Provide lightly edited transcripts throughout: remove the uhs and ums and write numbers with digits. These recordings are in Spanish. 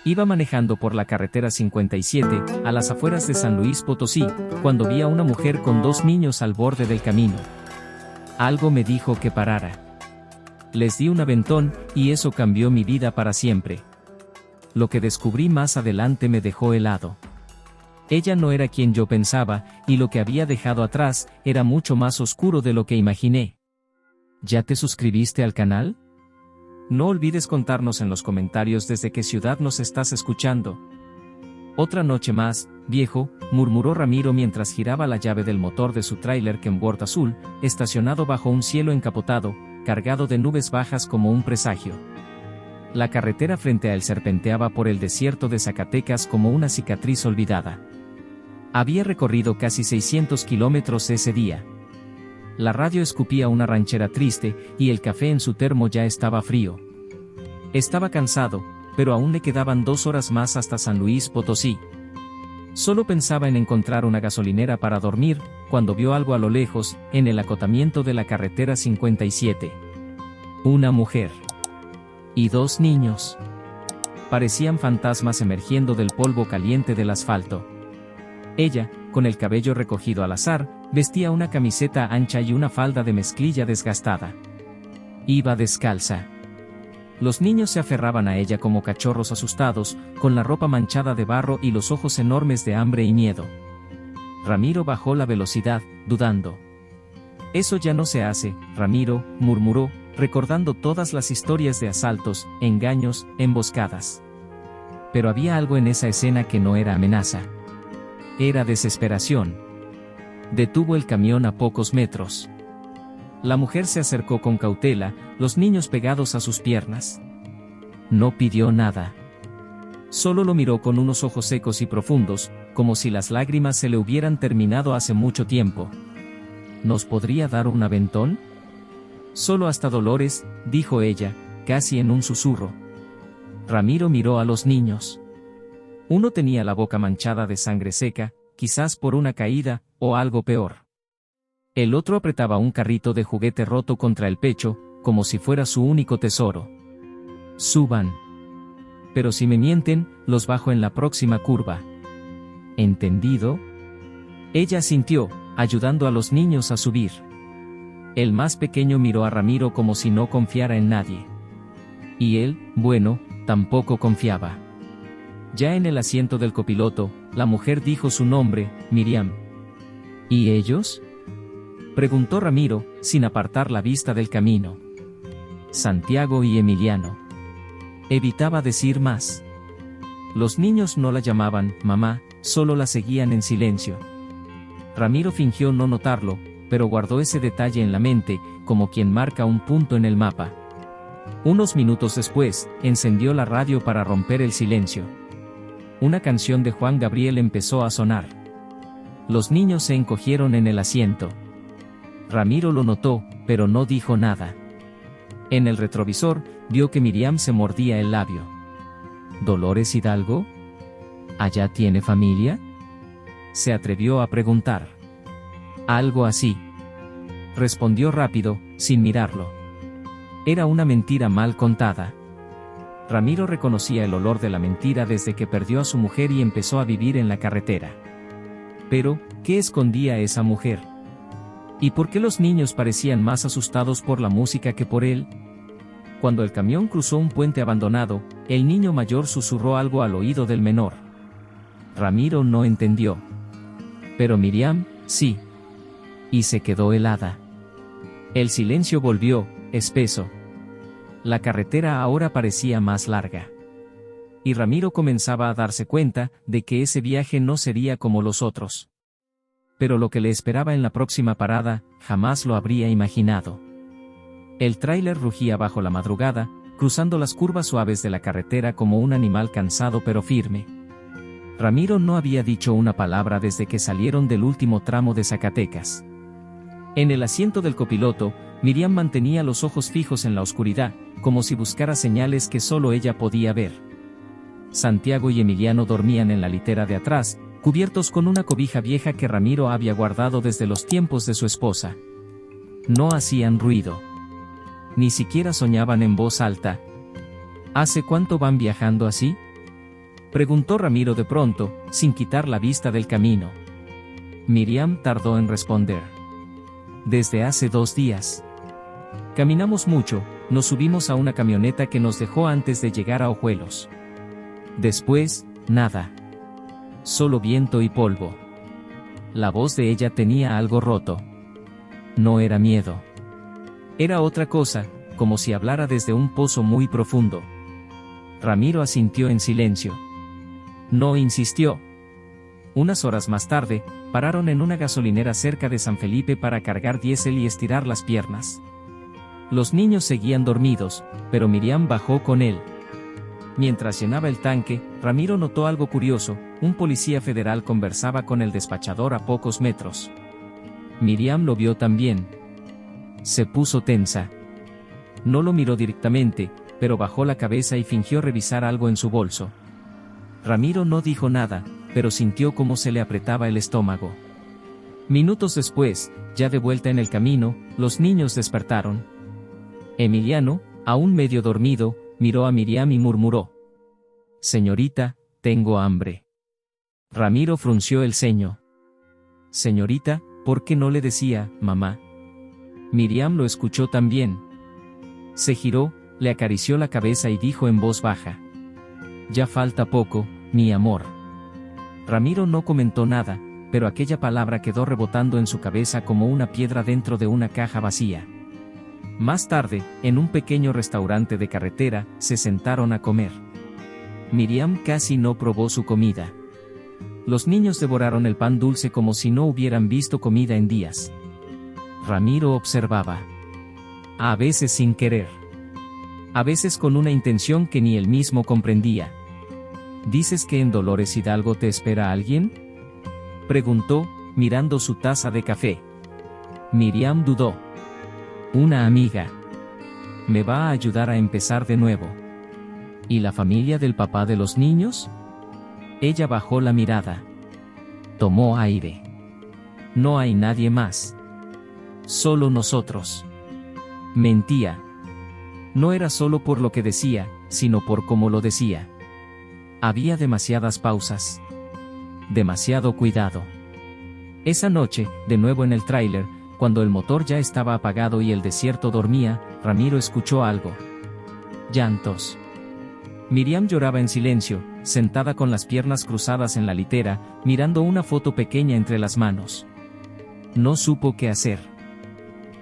Iba manejando por la carretera 57, a las afueras de San Luis Potosí, cuando vi a una mujer con dos niños al borde del camino. Algo me dijo que parara. Les di un aventón, y eso cambió mi vida para siempre. Lo que descubrí más adelante me dejó helado. Ella no era quien yo pensaba, y lo que había dejado atrás, era mucho más oscuro de lo que imaginé. ¿Ya te suscribiste al canal? No olvides contarnos en los comentarios desde qué ciudad nos estás escuchando. Otra noche más, viejo, murmuró Ramiro mientras giraba la llave del motor de su tráiler Kenworth azul, estacionado bajo un cielo encapotado, cargado de nubes bajas como un presagio. La carretera frente a él serpenteaba por el desierto de Zacatecas como una cicatriz olvidada. Había recorrido casi 600 kilómetros ese día. La radio escupía una ranchera triste, y el café en su termo ya estaba frío. Estaba cansado, pero aún le quedaban 2 horas más hasta San Luis Potosí. Solo pensaba en encontrar una gasolinera para dormir, cuando vio algo a lo lejos, en el acotamiento de la carretera 57. Una mujer. Y 2 niños. Parecían fantasmas emergiendo del polvo caliente del asfalto. Ella, con el cabello recogido al azar, vestía una camiseta ancha y una falda de mezclilla desgastada. Iba descalza. Los niños se aferraban a ella como cachorros asustados, con la ropa manchada de barro y los ojos enormes de hambre y miedo. Ramiro bajó la velocidad, dudando. Eso ya no se hace, Ramiro, murmuró, recordando todas las historias de asaltos, engaños, emboscadas. Pero había algo en esa escena que no era amenaza. Era desesperación. Detuvo el camión a pocos metros. La mujer se acercó con cautela, los niños pegados a sus piernas. No pidió nada. Solo lo miró con unos ojos secos y profundos, como si las lágrimas se le hubieran terminado hace mucho tiempo. ¿Nos podría dar un aventón? Solo hasta Dolores, dijo ella, casi en un susurro. Ramiro miró a los niños. Uno tenía la boca manchada de sangre seca, quizás por una caída, o algo peor. El otro apretaba un carrito de juguete roto contra el pecho, como si fuera su único tesoro. Suban. Pero si me mienten, los bajo en la próxima curva. ¿Entendido? Ella asintió, ayudando a los niños a subir. El más pequeño miró a Ramiro como si no confiara en nadie. Y él, bueno, tampoco confiaba. Ya en el asiento del copiloto, la mujer dijo su nombre, Miriam. ¿Y ellos?, preguntó Ramiro, sin apartar la vista del camino. Santiago y Emiliano. Evitaba decir más. Los niños no la llamaban mamá, solo la seguían en silencio. Ramiro fingió no notarlo, pero guardó ese detalle en la mente, como quien marca un punto en el mapa. Unos minutos después, encendió la radio para romper el silencio. Una canción de Juan Gabriel empezó a sonar. Los niños se encogieron en el asiento. Ramiro lo notó, pero no dijo nada. En el retrovisor, vio que Miriam se mordía el labio. ¿Dolores Hidalgo? ¿Allá tiene familia?, se atrevió a preguntar. Algo así. Respondió rápido, sin mirarlo. Era una mentira mal contada. Ramiro reconocía el olor de la mentira desde que perdió a su mujer y empezó a vivir en la carretera. Pero, ¿qué escondía esa mujer? ¿Y por qué los niños parecían más asustados por la música que por él? Cuando el camión cruzó un puente abandonado, el niño mayor susurró algo al oído del menor. Ramiro no entendió. Pero Miriam, sí. Y se quedó helada. El silencio volvió, espeso. La carretera ahora parecía más larga. Y Ramiro comenzaba a darse cuenta de que ese viaje no sería como los otros. Pero lo que le esperaba en la próxima parada, jamás lo habría imaginado. El tráiler rugía bajo la madrugada, cruzando las curvas suaves de la carretera como un animal cansado pero firme. Ramiro no había dicho una palabra desde que salieron del último tramo de Zacatecas. En el asiento del copiloto, Miriam mantenía los ojos fijos en la oscuridad, como si buscara señales que solo ella podía ver. Santiago y Emiliano dormían en la litera de atrás, cubiertos con una cobija vieja que Ramiro había guardado desde los tiempos de su esposa. No hacían ruido. Ni siquiera soñaban en voz alta. ¿Hace cuánto van viajando así?, Preguntó Ramiro de pronto, sin quitar la vista del camino. Miriam tardó en responder. Desde hace 2 días. Caminamos mucho, nos subimos a una camioneta que nos dejó antes de llegar a Ojuelos. Después, nada. Solo viento y polvo. La voz de ella tenía algo roto. No era miedo. Era otra cosa, como si hablara desde un pozo muy profundo. Ramiro asintió en silencio. No insistió. Unas horas más tarde, pararon en una gasolinera cerca de San Felipe para cargar diésel y estirar las piernas. Los niños seguían dormidos, pero Miriam bajó con él. Mientras llenaba el tanque, Ramiro notó algo curioso: un policía federal conversaba con el despachador a pocos metros. Miriam lo vio también. Se puso tensa. No lo miró directamente, pero bajó la cabeza y fingió revisar algo en su bolso. Ramiro no dijo nada, pero sintió cómo se le apretaba el estómago. Minutos después, ya de vuelta en el camino, los niños despertaron. Emiliano, aún medio dormido, miró a Miriam y murmuró: «Señorita, tengo hambre». Ramiro frunció el ceño. «Señorita, ¿por qué no le decía, mamá?». Miriam lo escuchó también. Se giró, le acarició la cabeza y dijo en voz baja: «Ya falta poco, mi amor». Ramiro no comentó nada, pero aquella palabra quedó rebotando en su cabeza como una piedra dentro de una caja vacía. Más tarde, en un pequeño restaurante de carretera, se sentaron a comer. Miriam casi no probó su comida. Los niños devoraron el pan dulce como si no hubieran visto comida en días. Ramiro observaba. A veces sin querer. A veces con una intención que ni él mismo comprendía. ¿Dices que en Dolores Hidalgo te espera alguien?, preguntó, mirando su taza de café. Miriam dudó. Una amiga. Me va a ayudar a empezar de nuevo. ¿Y la familia del papá de los niños? Ella bajó la mirada. Tomó aire. No hay nadie más. Solo nosotros. Mentía. No era solo por lo que decía, sino por cómo lo decía. Había demasiadas pausas. Demasiado cuidado. Esa noche, de nuevo en el tráiler, cuando el motor ya estaba apagado y el desierto dormía, Ramiro escuchó algo. Llantos. Miriam lloraba en silencio, sentada con las piernas cruzadas en la litera, mirando una foto pequeña entre las manos. No supo qué hacer.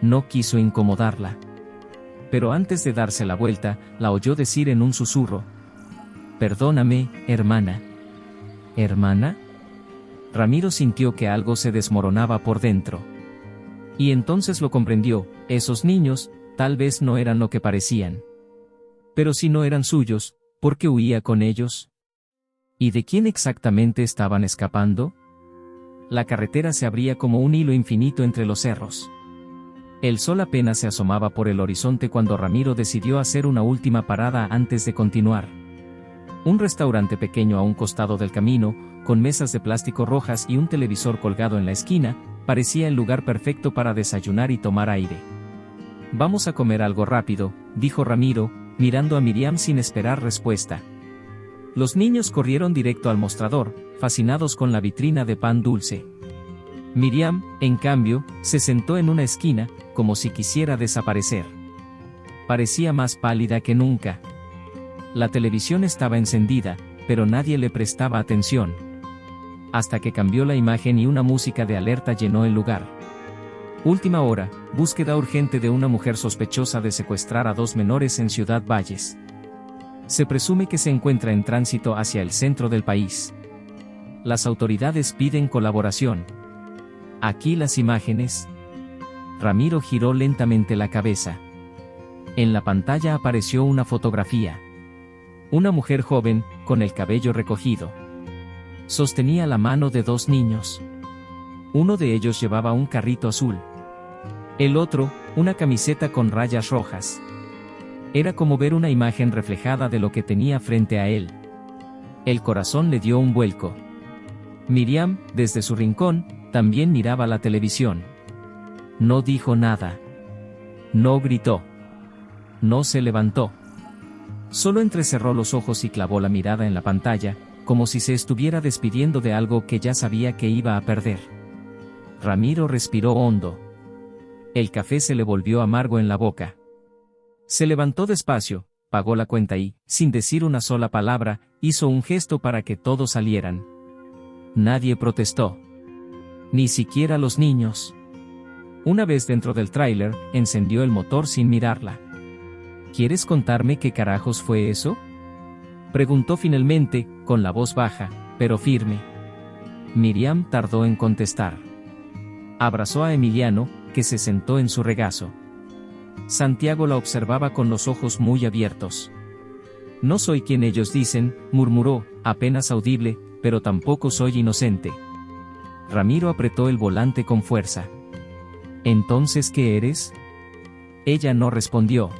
No quiso incomodarla. Pero antes de darse la vuelta, la oyó decir en un susurro: «Perdóname, hermana». ¿Hermana? Ramiro sintió que algo se desmoronaba por dentro. Y entonces lo comprendió: esos niños, tal vez no eran lo que parecían. Pero si no eran suyos, ¿por qué huía con ellos? ¿Y de quién exactamente estaban escapando? La carretera se abría como un hilo infinito entre los cerros. El sol apenas se asomaba por el horizonte cuando Ramiro decidió hacer una última parada antes de continuar. Un restaurante pequeño a un costado del camino, con mesas de plástico rojas y un televisor colgado en la esquina, parecía el lugar perfecto para desayunar y tomar aire. «Vamos a comer algo rápido», dijo Ramiro, mirando a Miriam sin esperar respuesta. Los niños corrieron directo al mostrador, fascinados con la vitrina de pan dulce. Miriam, en cambio, se sentó en una esquina, como si quisiera desaparecer. Parecía más pálida que nunca. La televisión estaba encendida, pero nadie le prestaba atención. Hasta que cambió la imagen y una música de alerta llenó el lugar. Última hora, búsqueda urgente de una mujer sospechosa de secuestrar a 2 menores en Ciudad Valles. Se presume que se encuentra en tránsito hacia el centro del país. Las autoridades piden colaboración. Aquí las imágenes. Ramiro giró lentamente la cabeza. En la pantalla apareció una fotografía. Una mujer joven, con el cabello recogido. Sostenía la mano de 2 niños. Uno de ellos llevaba un carrito azul. El otro, una camiseta con rayas rojas. Era como ver una imagen reflejada de lo que tenía frente a él. El corazón le dio un vuelco. Miriam, desde su rincón, también miraba la televisión. No dijo nada. No gritó. No se levantó. Solo entrecerró los ojos y clavó la mirada en la pantalla, como si se estuviera despidiendo de algo que ya sabía que iba a perder. Ramiro respiró hondo. El café se le volvió amargo en la boca. Se levantó despacio, pagó la cuenta y, sin decir una sola palabra, hizo un gesto para que todos salieran. Nadie protestó. Ni siquiera los niños. Una vez dentro del tráiler, encendió el motor sin mirarla. ¿Quieres contarme qué carajos fue eso?, preguntó finalmente, con la voz baja, pero firme. Miriam tardó en contestar. Abrazó a Emiliano, que se sentó en su regazo. Santiago la observaba con los ojos muy abiertos. No soy quien ellos dicen, murmuró, apenas audible, pero tampoco soy inocente. Ramiro apretó el volante con fuerza. ¿Entonces qué eres? Ella no respondió.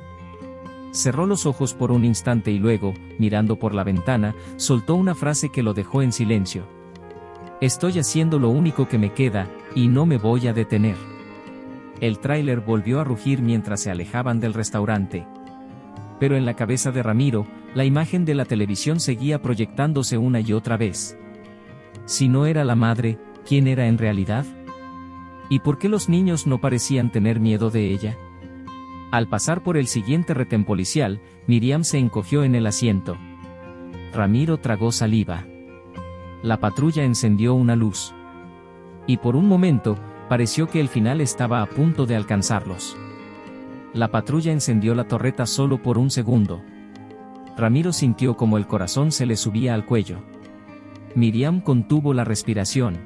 Cerró los ojos por un instante y luego, mirando por la ventana, soltó una frase que lo dejó en silencio. Estoy haciendo lo único que me queda, y no me voy a detener. El tráiler volvió a rugir mientras se alejaban del restaurante. Pero en la cabeza de Ramiro, la imagen de la televisión seguía proyectándose una y otra vez. Si no era la madre, ¿quién era en realidad? ¿Y por qué los niños no parecían tener miedo de ella? Al pasar por el siguiente retén policial, Miriam se encogió en el asiento. Ramiro tragó saliva. La patrulla encendió una luz. Y por un momento, pareció que el final estaba a punto de alcanzarlos. La patrulla encendió la torreta solo por un segundo. Ramiro sintió como el corazón se le subía al cuello. Miriam contuvo la respiración.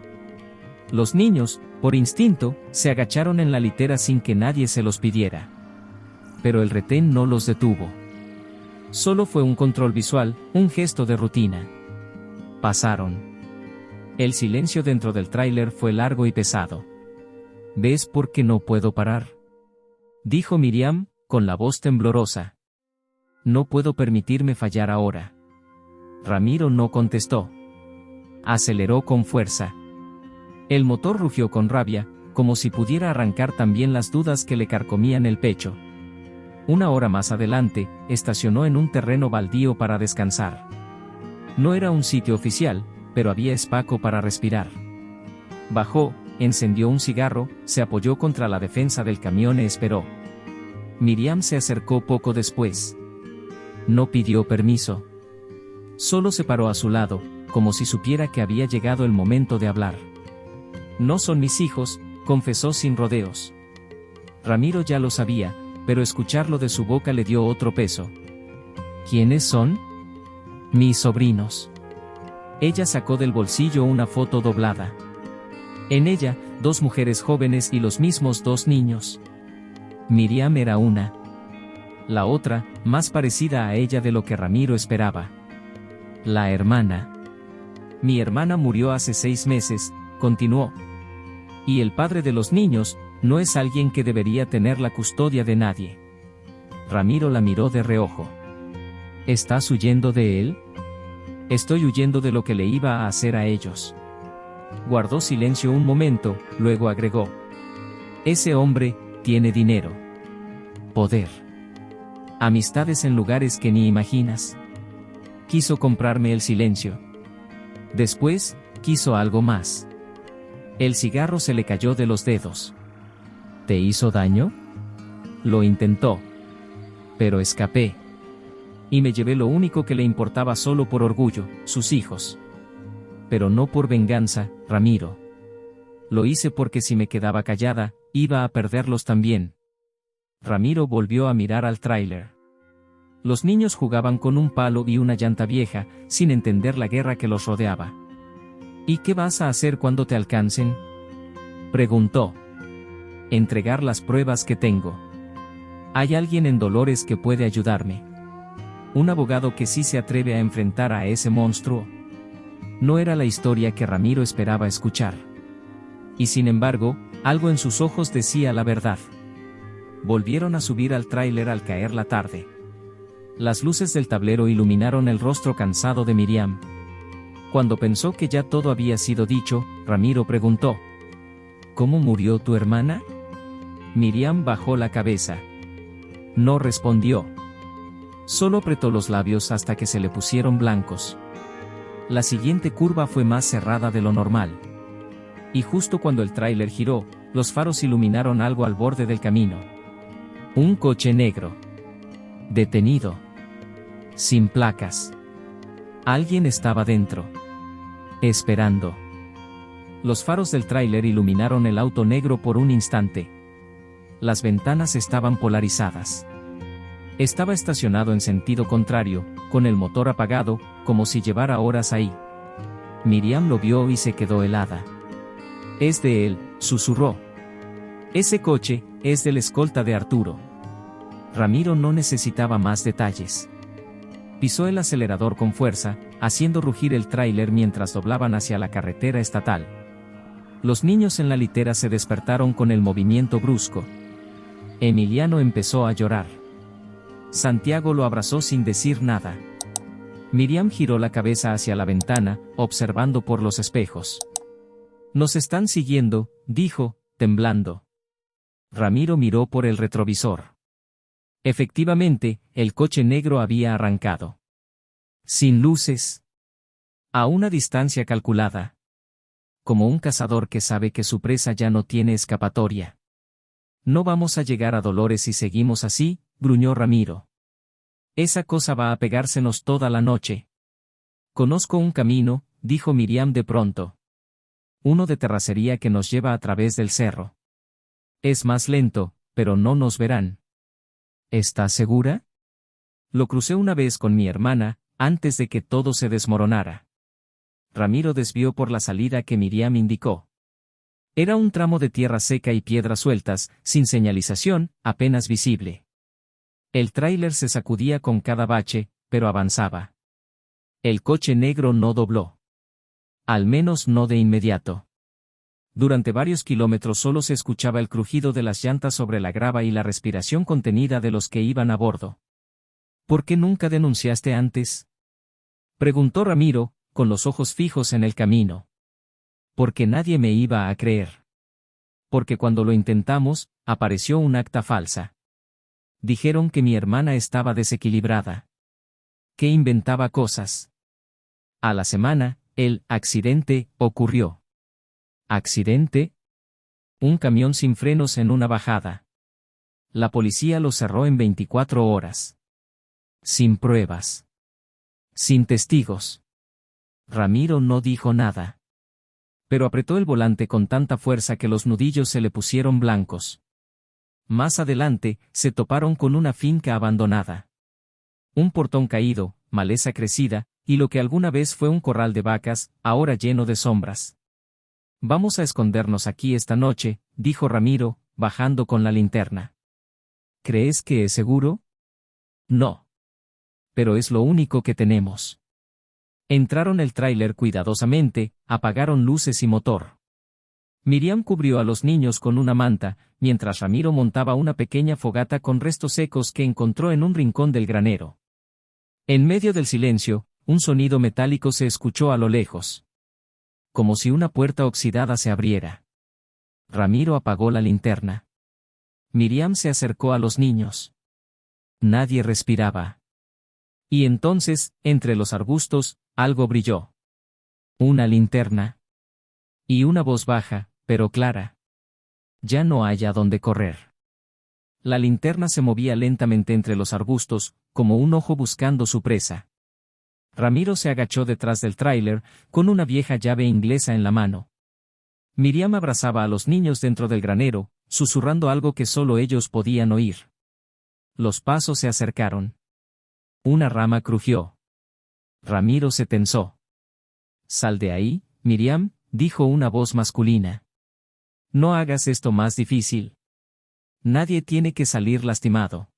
Los niños, por instinto, se agacharon en la litera sin que nadie se los pidiera. Pero el retén no los detuvo. Solo fue un control visual, un gesto de rutina. Pasaron. El silencio dentro del tráiler fue largo y pesado. ¿Ves por qué no puedo parar?, dijo Miriam, con la voz temblorosa. No puedo permitirme fallar ahora. Ramiro no contestó. Aceleró con fuerza. El motor rugió con rabia, como si pudiera arrancar también las dudas que le carcomían el pecho. Una hora más adelante, estacionó en un terreno baldío para descansar. No era un sitio oficial, pero había espacio para respirar. Bajó, encendió un cigarro, se apoyó contra la defensa del camión y esperó. Miriam se acercó poco después. No pidió permiso. Solo se paró a su lado, como si supiera que había llegado el momento de hablar. No son mis hijos, confesó sin rodeos. Ramiro ya lo sabía, pero escucharlo de su boca le dio otro peso. ¿Quiénes son? Mis sobrinos. Ella sacó del bolsillo una foto doblada. En ella, 2 mujeres jóvenes y los mismos 2 niños. Miriam era una. La otra, más parecida a ella de lo que Ramiro esperaba. La hermana. Mi hermana murió hace 6 meses, continuó. Y el padre de los niños, no es alguien que debería tener la custodia de nadie. Ramiro la miró de reojo. ¿Estás huyendo de él? Estoy huyendo de lo que le iba a hacer a ellos. Guardó silencio un momento, luego agregó. Ese hombre, tiene dinero. Poder. Amistades en lugares que ni imaginas. Quiso comprarme el silencio. Después, quiso algo más. El cigarro se le cayó de los dedos. ¿Te hizo daño? Lo intentó. Pero escapé. Y me llevé lo único que le importaba solo por orgullo, sus hijos. Pero no por venganza, Ramiro. Lo hice porque si me quedaba callada, iba a perderlos también. Ramiro volvió a mirar al tráiler. Los niños jugaban con un palo y una llanta vieja, sin entender la guerra que los rodeaba. ¿Y qué vas a hacer cuando te alcancen?, preguntó. Entregar las pruebas que tengo. Hay alguien en Dolores que puede ayudarme. Un abogado que sí se atreve a enfrentar a ese monstruo. No era la historia que Ramiro esperaba escuchar. Y sin embargo, algo en sus ojos decía la verdad. Volvieron a subir al tráiler al caer la tarde. Las luces del tablero iluminaron el rostro cansado de Miriam. Cuando pensó que ya todo había sido dicho, Ramiro preguntó. ¿Cómo murió tu hermana? Miriam bajó la cabeza. No respondió. Solo apretó los labios hasta que se le pusieron blancos. La siguiente curva fue más cerrada de lo normal. Y justo cuando el tráiler giró, los faros iluminaron algo al borde del camino. Un coche negro. Detenido. Sin placas. Alguien estaba dentro. Esperando. Los faros del tráiler iluminaron el auto negro por un instante. Las ventanas estaban polarizadas. Estaba estacionado en sentido contrario, con el motor apagado, como si llevara horas ahí. Miriam lo vio y se quedó helada. «Es de él», susurró. «Ese coche, es del escolta de Arturo». Ramiro no necesitaba más detalles. Pisó el acelerador con fuerza, haciendo rugir el tráiler mientras doblaban hacia la carretera estatal. Los niños en la litera se despertaron con el movimiento brusco. Emiliano empezó a llorar. Santiago lo abrazó sin decir nada. Miriam giró la cabeza hacia la ventana, observando por los espejos. «Nos están siguiendo», dijo, temblando. Ramiro miró por el retrovisor. Efectivamente, el coche negro había arrancado. Sin luces. A una distancia calculada. Como un cazador que sabe que su presa ya no tiene escapatoria. «No vamos a llegar a Dolores si seguimos así», gruñó Ramiro. «Esa cosa va a pegársenos toda la noche». «Conozco un camino», dijo Miriam de pronto. «Uno de terracería que nos lleva a través del cerro. Es más lento, pero no nos verán». «¿Estás segura?» «Lo crucé una vez con mi hermana, antes de que todo se desmoronara». Ramiro desvió por la salida que Miriam indicó. Era un tramo de tierra seca y piedras sueltas, sin señalización, apenas visible. El tráiler se sacudía con cada bache, pero avanzaba. El coche negro no dobló. Al menos no de inmediato. Durante varios kilómetros solo se escuchaba el crujido de las llantas sobre la grava y la respiración contenida de los que iban a bordo. «¿Por qué nunca denunciaste antes?», preguntó Ramiro, con los ojos fijos en el camino. «Porque nadie me iba a creer. Porque cuando lo intentamos, apareció un acta falsa. Dijeron que mi hermana estaba desequilibrada. Que inventaba cosas. A la semana, el accidente ocurrió». «¿Accidente?» «Un camión sin frenos en una bajada. La policía lo cerró en 24 horas. Sin pruebas. Sin testigos». Ramiro no dijo nada. Pero apretó el volante con tanta fuerza que los nudillos se le pusieron blancos. Más adelante, se toparon con una finca abandonada. Un portón caído, maleza crecida, y lo que alguna vez fue un corral de vacas, ahora lleno de sombras. «Vamos a escondernos aquí esta noche», dijo Ramiro, bajando con la linterna. «¿Crees que es seguro?» «No. Pero es lo único que tenemos». Entraron el tráiler cuidadosamente, apagaron luces y motor. Miriam cubrió a los niños con una manta, mientras Ramiro montaba una pequeña fogata con restos secos que encontró en un rincón del granero. En medio del silencio, un sonido metálico se escuchó a lo lejos. Como si una puerta oxidada se abriera. Ramiro apagó la linterna. Miriam se acercó a los niños. Nadie respiraba. Y entonces, entre los arbustos, algo brilló. Una linterna. Y una voz baja, pero clara. «Ya no hay a dónde correr». La linterna se movía lentamente entre los arbustos, como un ojo buscando su presa. Ramiro se agachó detrás del tráiler, con una vieja llave inglesa en la mano. Miriam abrazaba a los niños dentro del granero, susurrando algo que solo ellos podían oír. Los pasos se acercaron. Una rama crujió. Ramiro se tensó. «Sal de ahí, Miriam», dijo una voz masculina. «No hagas esto más difícil. Nadie tiene que salir lastimado».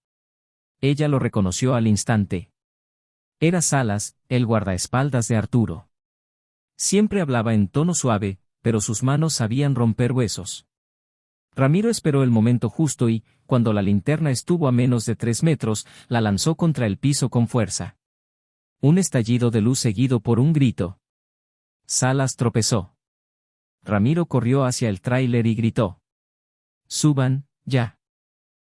Ella lo reconoció al instante. Era Salas, el guardaespaldas de Arturo. Siempre hablaba en tono suave, pero sus manos sabían romper huesos. Ramiro esperó el momento justo y, cuando la linterna estuvo a menos de 3 metros, la lanzó contra el piso con fuerza. Un estallido de luz seguido por un grito. Salas tropezó. Ramiro corrió hacia el tráiler y gritó: «Suban, ya».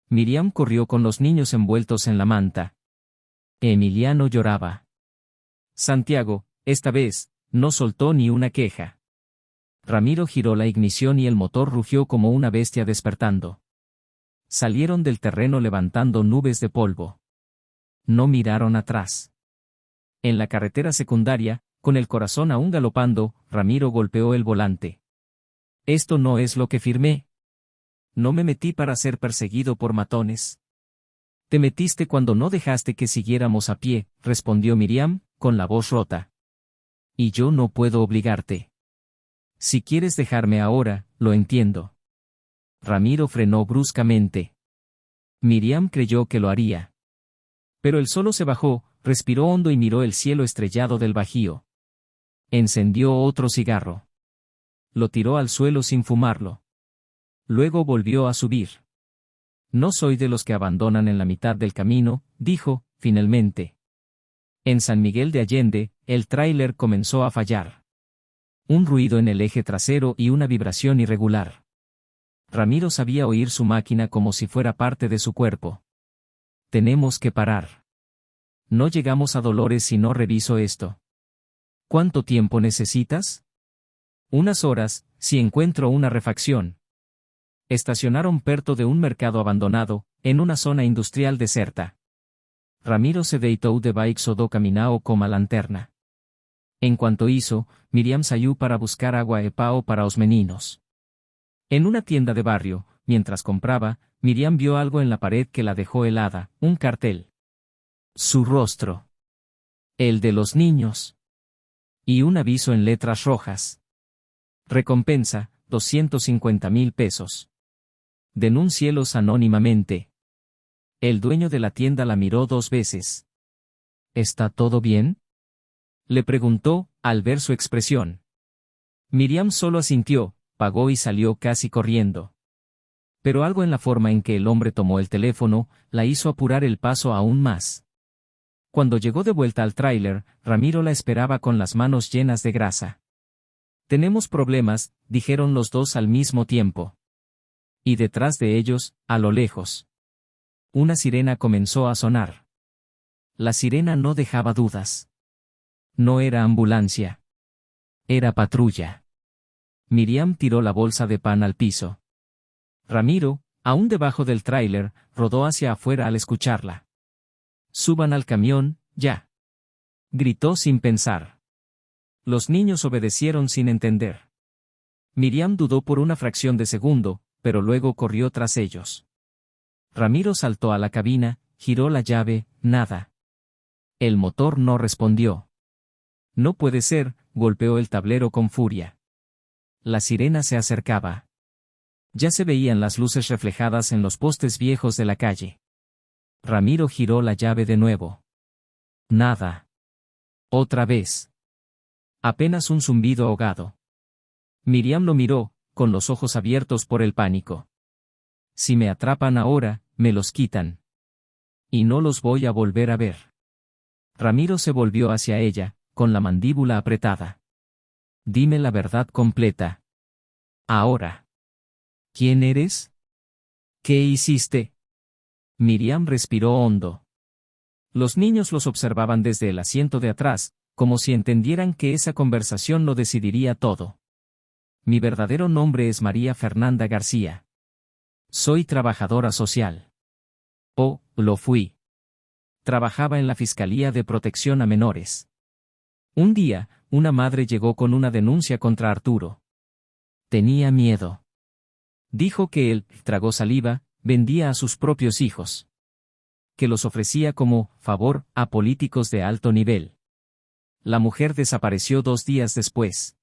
Miriam corrió con los niños envueltos en la manta. Emiliano lloraba. Santiago, Esta vez, no soltó ni una queja. Ramiro giró la ignición y el motor rugió como una bestia despertando. Salieron del terreno levantando nubes de polvo. No miraron atrás. En la carretera secundaria, con el corazón aún galopando, Ramiro golpeó el volante. Esto no es lo que firmé. No me metí para ser perseguido por matones. Te metiste cuando no dejaste que siguiéramos a pie, respondió Miriam, con la voz rota. Y yo no puedo obligarte. Si quieres dejarme ahora, lo entiendo. Ramiro frenó bruscamente. Miriam creyó que lo haría. Pero él solo se bajó, respiró hondo y miró el cielo estrellado del Bajío. Encendió otro cigarro. Lo tiró al suelo sin fumarlo. Luego volvió a subir. No soy de los que abandonan en la mitad del camino, dijo, finalmente. En San Miguel de Allende, el tráiler comenzó a fallar. Un ruido en el eje trasero y una vibración irregular. Ramiro sabía oír su máquina como si fuera parte de su cuerpo. Tenemos que parar. No llegamos a Dolores si no reviso esto. ¿Cuánto tiempo necesitas? Unas horas, si encuentro una refacción. Estacionaron perto de un mercado abandonado, en una zona industrial deserta. Ramiro se deitou debaixo do caminao como lanterna. En cuanto hizo, Miriam saiu para buscar agua e pao para os meninos. En una tienda de barrio, mientras compraba, Miriam vio algo en la pared que la dejó helada, un cartel. Su rostro. El de los niños. Y un aviso en letras rojas. Recompensa, 250,000 pesos. Denúncielos anónimamente. El dueño de la tienda la miró 2 veces. ¿Está todo bien? Le preguntó, al ver su expresión. Miriam solo asintió, pagó y salió casi corriendo. Pero algo en la forma en que el hombre tomó el teléfono, la hizo apurar el paso aún más. Cuando llegó de vuelta al tráiler, Ramiro la esperaba con las manos llenas de grasa. Tenemos problemas, dijeron los dos al mismo tiempo. Y detrás de ellos, a lo lejos, una sirena comenzó a sonar. La sirena no dejaba dudas. No era ambulancia. Era patrulla. Miriam tiró la bolsa de pan al piso. Ramiro, aún debajo del tráiler, rodó hacia afuera al escucharla. «Suban al camión, ya», gritó sin pensar. Los niños obedecieron sin entender. Miriam dudó por una fracción de segundo, pero luego corrió tras ellos. Ramiro saltó a la cabina, giró la llave, nada. El motor no respondió. No puede ser, golpeó el tablero con furia. La sirena se acercaba. Ya se veían las luces reflejadas en los postes viejos de la calle. Ramiro giró la llave de nuevo. Nada. Otra vez. Apenas un zumbido ahogado. Miriam lo miró, con los ojos abiertos por el pánico. Si me atrapan ahora, me los quitan. Y no los voy a volver a ver. Ramiro se volvió hacia ella, con la mandíbula apretada. Dime la verdad completa. Ahora. ¿Quién eres? ¿Qué hiciste? Miriam respiró hondo. Los niños los observaban desde el asiento de atrás, como si entendieran que esa conversación lo decidiría todo. Mi verdadero nombre es María Fernanda García. Soy trabajadora social. Oh, lo fui. Trabajaba en la Fiscalía de Protección a Menores. Un día, una madre llegó con una denuncia contra Arturo. Tenía miedo. Dijo que él, tragó saliva, vendía a sus propios hijos. Que los ofrecía como favor a políticos de alto nivel. La mujer desapareció 2 días después.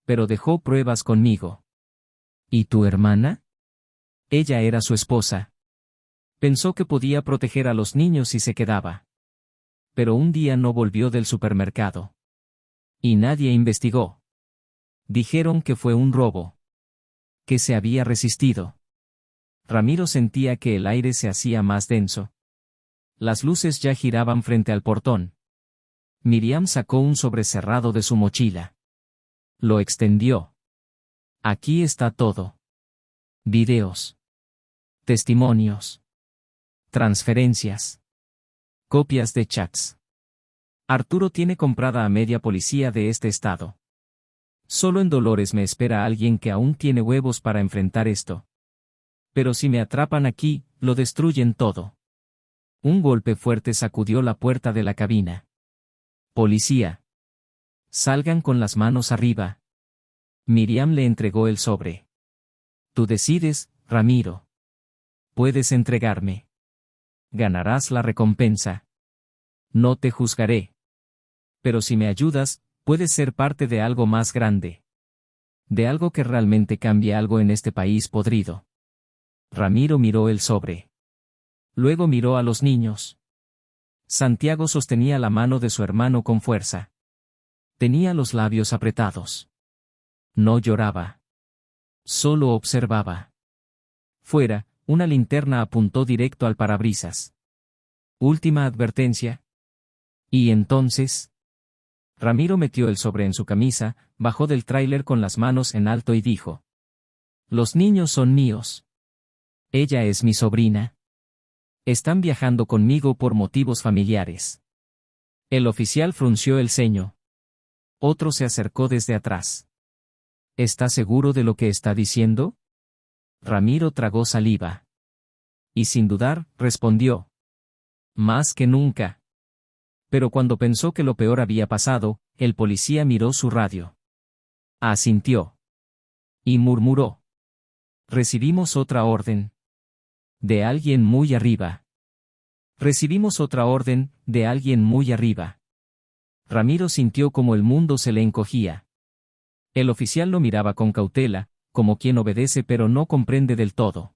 Pero dejó pruebas conmigo. ¿Y tu hermana? Ella era su esposa. Pensó que podía proteger a los niños si se quedaba. Pero un día no volvió del supermercado. Y nadie investigó. Dijeron que fue un robo. Que se había resistido. Ramiro sentía que el aire se hacía más denso. Las luces ya giraban frente al portón. Miriam sacó un sobrecerrado de su mochila. Lo extendió. Aquí está todo. Videos. Testimonios. Transferencias. Copias de chats. Arturo tiene comprada a media policía de este estado. Solo en Dolores me espera alguien que aún tiene huevos para enfrentar esto. Pero si me atrapan aquí, lo destruyen todo. Un golpe fuerte sacudió la puerta de la cabina. Policía. Salgan con las manos arriba. Miriam le entregó el sobre. Tú decides, Ramiro. Puedes entregarme. Ganarás la recompensa. No te juzgaré. Pero si me ayudas, puedes ser parte de algo más grande. De algo que realmente cambie algo en este país podrido. Ramiro miró el sobre. Luego miró a los niños. Santiago sostenía la mano de su hermano con fuerza. Tenía los labios apretados. No lloraba. Solo observaba. Fuera, una linterna apuntó directo al parabrisas. Última advertencia. ¿Y entonces? Ramiro metió el sobre en su camisa, bajó del tráiler con las manos en alto y dijo. Los niños son míos. Ella es mi sobrina. Están viajando conmigo por motivos familiares. El oficial frunció el ceño. Otro se acercó desde atrás. ¿Está seguro de lo que está diciendo? Ramiro tragó saliva. Y sin dudar, respondió. Más que nunca. Pero cuando pensó que lo peor había pasado, el policía miró su radio. Asintió. Y murmuró. Recibimos otra orden. De alguien muy arriba. Recibimos otra orden, de alguien muy arriba. Ramiro sintió como el mundo se le encogía. El oficial lo miraba con cautela, como quien obedece pero no comprende del todo.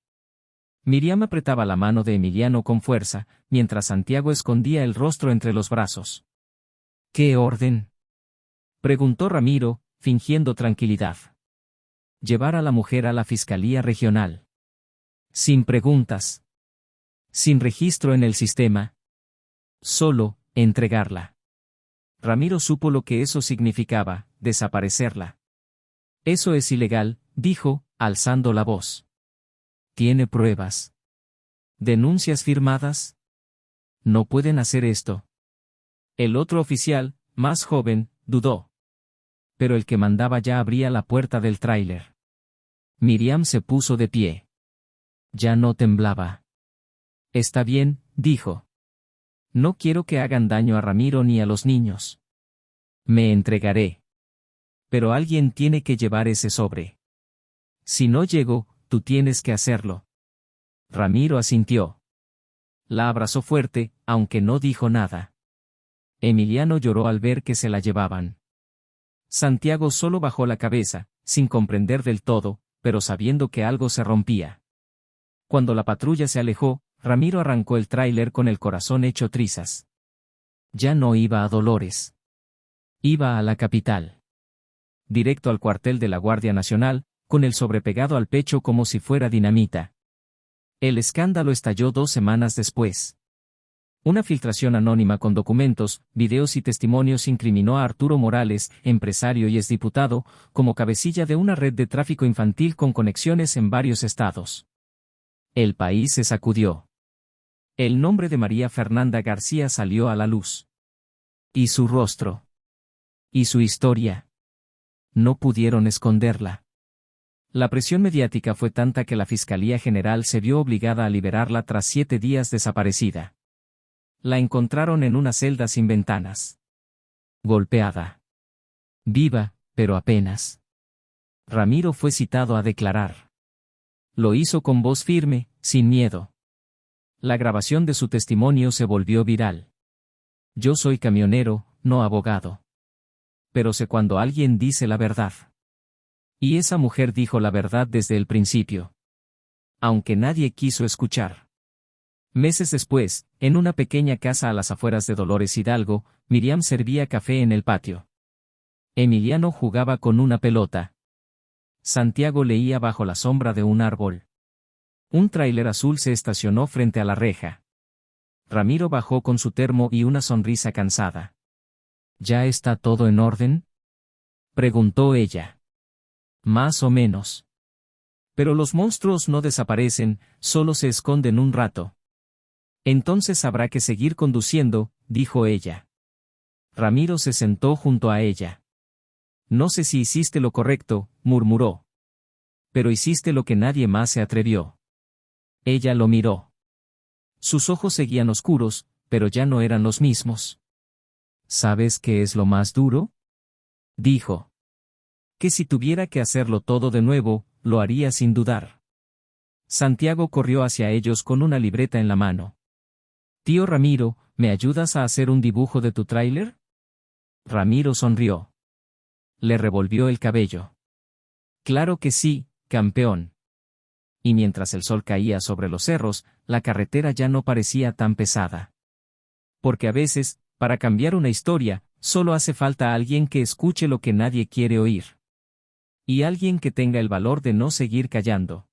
Miriam apretaba la mano de Emiliano con fuerza, mientras Santiago escondía el rostro entre los brazos. ¿Qué orden? Preguntó Ramiro, fingiendo tranquilidad. Llevar a la mujer a la Fiscalía Regional. Sin preguntas. Sin registro en el sistema. Solo, entregarla. Ramiro supo lo que eso significaba, desaparecerla. Eso es ilegal, dijo, alzando la voz. ¿Tiene pruebas? ¿Denuncias firmadas? No pueden hacer esto. El otro oficial, más joven, dudó. Pero el que mandaba ya abría la puerta del tráiler. Miriam se puso de pie. Ya no temblaba. Está bien, dijo. No quiero que hagan daño a Ramiro ni a los niños. Me entregaré. Pero alguien tiene que llevar ese sobre. Si no llego, tú tienes que hacerlo. Ramiro asintió. La abrazó fuerte, aunque no dijo nada. Emiliano lloró al ver que se la llevaban. Santiago solo bajó la cabeza, sin comprender del todo, pero sabiendo que algo se rompía. Cuando la patrulla se alejó, Ramiro arrancó el tráiler con el corazón hecho trizas. Ya no iba a Dolores. Iba a la capital. Directo al cuartel de la Guardia Nacional, con el sobrepegado al pecho como si fuera dinamita. El escándalo estalló 2 semanas después. Una filtración anónima con documentos, videos y testimonios incriminó a Arturo Morales, empresario y exdiputado, como cabecilla de una red de tráfico infantil con conexiones en varios estados. El país se sacudió. El nombre de María Fernanda García salió a la luz. Y su rostro. Y su historia. No pudieron esconderla. La presión mediática fue tanta que la Fiscalía General se vio obligada a liberarla tras 7 días desaparecida. La encontraron en una celda sin ventanas. Golpeada. Viva, pero apenas. Ramiro fue citado a declarar. Lo hizo con voz firme, sin miedo. La grabación de su testimonio se volvió viral. Yo soy camionero, no abogado. Pero sé cuando alguien dice la verdad. Y esa mujer dijo la verdad desde el principio. Aunque nadie quiso escuchar. Meses después, en una pequeña casa a las afueras de Dolores Hidalgo, Miriam servía café en el patio. Emiliano jugaba con una pelota. Santiago leía bajo la sombra de un árbol. Un tráiler azul se estacionó frente a la reja. Ramiro bajó con su termo y una sonrisa cansada. ¿Ya está todo en orden? Preguntó ella. Más o menos. Pero los monstruos no desaparecen, solo se esconden un rato. Entonces habrá que seguir conduciendo, dijo ella. Ramiro se sentó junto a ella. No sé si hiciste lo correcto, murmuró. Pero hiciste lo que nadie más se atrevió. Ella lo miró. Sus ojos seguían oscuros, pero ya no eran los mismos. ¿Sabes qué es lo más duro? Dijo. Que si tuviera que hacerlo todo de nuevo, lo haría sin dudar. Santiago corrió hacia ellos con una libreta en la mano. Tío Ramiro, ¿me ayudas a hacer un dibujo de tu tráiler? Ramiro sonrió. Le revolvió el cabello. Claro que sí, campeón. Y mientras el sol caía sobre los cerros, la carretera ya no parecía tan pesada. Porque a veces, para cambiar una historia, solo hace falta alguien que escuche lo que nadie quiere oír. Y alguien que tenga el valor de no seguir callando.